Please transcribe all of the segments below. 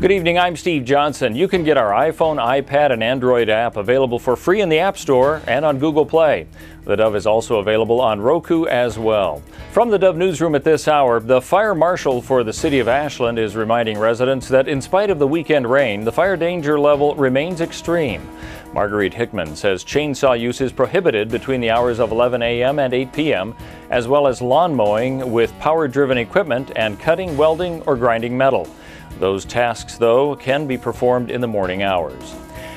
Good evening, I'm Steve Johnson. You can get our iPhone, iPad, and Android app available for free in the App Store and on Google Play. The Dove is also available on Roku as well. From the Dove newsroom at this hour, the fire marshal for the city of Ashland is reminding residents that in spite of the weekend rain, the fire danger level remains extreme. Marguerite Hickman says chainsaw use is prohibited between the hours of 11 a.m. and 8 p.m., as well as lawn mowing with power-driven equipment and cutting, welding, or grinding metal. Those tasks, though, can be performed in the morning hours.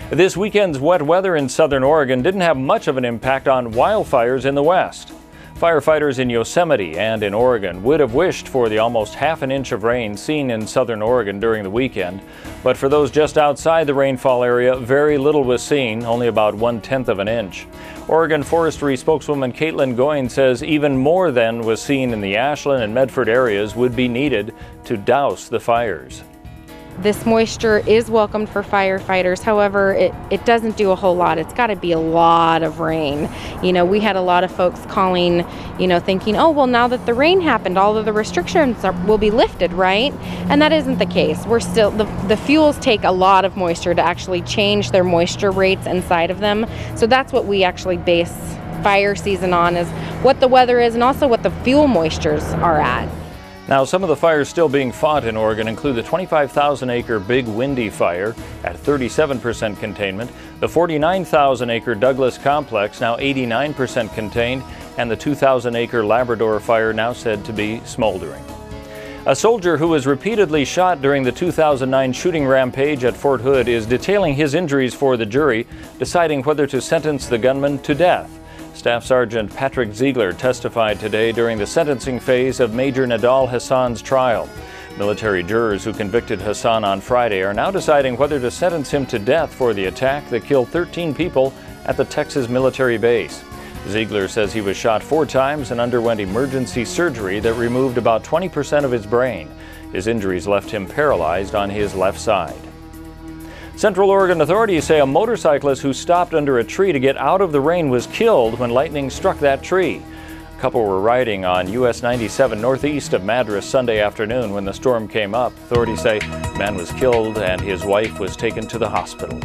This weekend's wet weather in southern Oregon didn't have much of an impact on wildfires in the west. Firefighters in Yosemite and in Oregon would have wished for the almost half an inch of rain seen in southern Oregon during the weekend. But for those just outside the rainfall area, very little was seen, only about 1/10 of an inch. Oregon Forestry spokeswoman Caitlin Goyne says even more than was seen in the Ashland and Medford areas would be needed to douse the fires. This moisture is welcomed for firefighters. However, it doesn't do a whole lot. It's got to be a lot of rain. You know, we had a lot of folks calling, thinking, oh, well, now that the rain happened, all of the restrictions will be lifted, right? And that isn't the case. We're still, the fuels take a lot of moisture to actually change their moisture rates inside of them. So that's what we actually base fire season on, is what the weather is and also what the fuel moistures are at. Now, some of the fires still being fought in Oregon include the 25,000-acre Big Windy fire at 37% containment, the 49,000-acre Douglas complex now 89% contained, and the 2,000-acre Labrador fire now said to be smoldering. A soldier who was repeatedly shot during the 2009 shooting rampage at Fort Hood is detailing his injuries for the jury, deciding whether to sentence the gunman to death. Staff Sergeant Patrick Ziegler testified today during the sentencing phase of Major Nadal Hassan's trial. Military jurors who convicted Hassan on Friday are now deciding whether to sentence him to death for the attack that killed 13 people at the Texas military base. Ziegler says he was shot 4 times and underwent emergency surgery that removed about 20% of his brain. His injuries left him paralyzed on his left side. Central Oregon authorities say a motorcyclist who stopped under a tree to get out of the rain was killed when lightning struck that tree. A couple were riding on US 97 northeast of Madras Sunday afternoon when the storm came up. Authorities say the man was killed and his wife was taken to the hospital.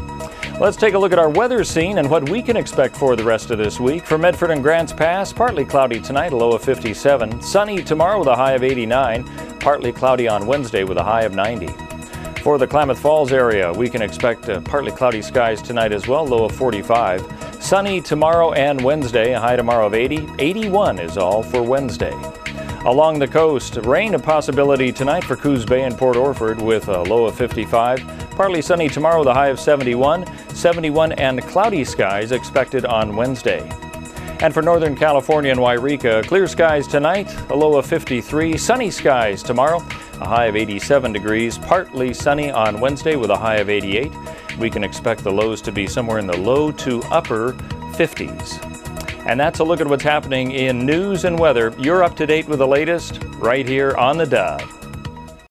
Let's take a look at our weather scene and what we can expect for the rest of this week. For Medford and Grants Pass, partly cloudy tonight, a low of 57. Sunny tomorrow with a high of 89. Partly cloudy on Wednesday with a high of 90. For the Klamath Falls area, we can expect partly cloudy skies tonight as well, low of 45. Sunny tomorrow and Wednesday, a high tomorrow of 80. 81 is all for Wednesday. Along the coast, rain a possibility tonight for Coos Bay and Port Orford with a low of 55. Partly sunny tomorrow with a high of 71. 71 and cloudy skies expected on Wednesday. And for Northern California and Wairika, clear skies tonight, a low of 53. Sunny skies tomorrow, a high of 87 degrees. Partly sunny on Wednesday with a high of 88. We can expect the lows to be somewhere in the low to upper 50s. And that's a look at what's happening in news and weather. You're up to date with the latest right here on the Dove.